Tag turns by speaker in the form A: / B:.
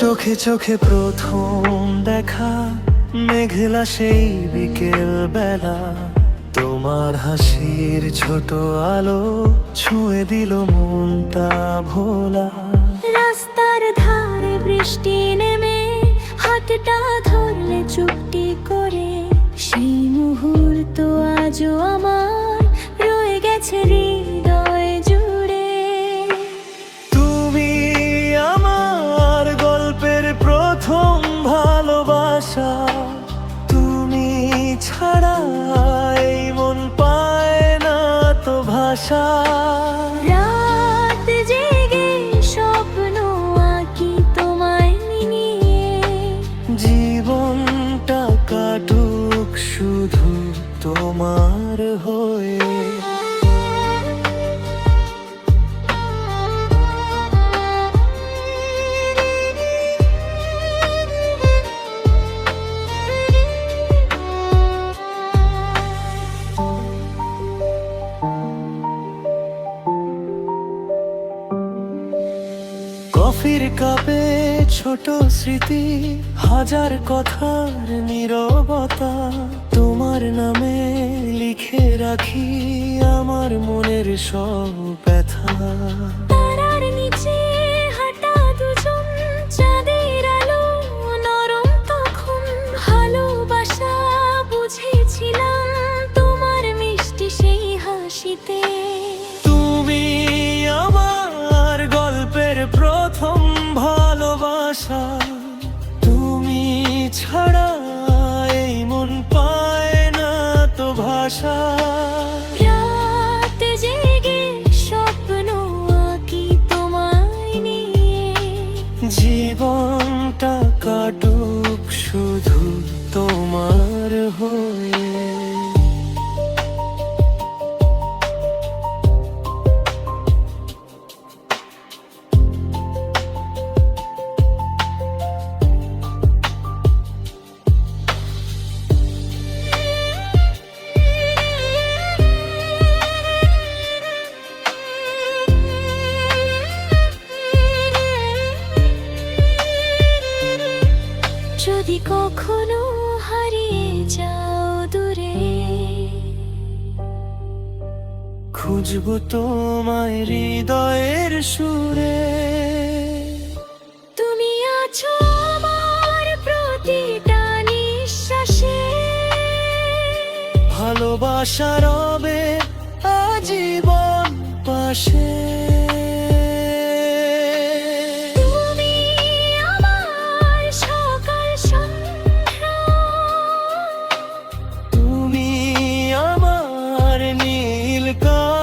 A: চোখে চোখে প্রথম দেখা, মেঘলা সেই বিকেল বেলা, তোমার হাসির ছোট আলো ছুঁয়ে দিল মনটা ভোলা।
B: রাস্তার ধারে বৃষ্টি নেমে হাতটা ধরলে চুপটি করে, সেই মুহূর্ত আজও আমার রয়ে গেছে হৃদয় জুড়ে।
A: তুমি আমার গল্পের প্রথম ভালোবাসা, তুমি ছাড়া এই মন পায় না তো ভাষা।
B: রাত জেগে স্বপ্ন আঁকি তোমায় নিয়ে,
A: জীবনটা কাটুক শুধু তোমার হয়ে। কফির কাপে ছোট স্মৃতি, হাজার কথার নীরবতা, তোমার নামে লিখে রাখি আমার মনের সব ব্যথা।
B: তারার নিচে হাঁটা দুজন, চাঁদের আলো নরম তখন, ভালোবাসা বুঝেছিলাম তোমার মিষ্টি সেই হাসিতে।
A: তুমি আমার গল্পের প্রথম ভালোবাসা, তুমি ছাড়া এই মন পায় না তো ভাষা।
B: রাত জেগে স্বপ্ন আঁকি তোমায় নিয়ে,
A: জীবনটা কাটুক শুধু তোমার হয়ে।
B: যদি কখনো হারিয়ে যাও দূরে,
A: খুঁজবো তোমায় হৃদয়ের সুরে।
B: তুমি আছো আমার প্রতিটা নিঃশ্বাসে,
A: ভালোবাসা রবে আজীবন পাশে।
B: তুমি আমার সকাল সন্ধ্যা,
A: তুমি আমার নীল কাল।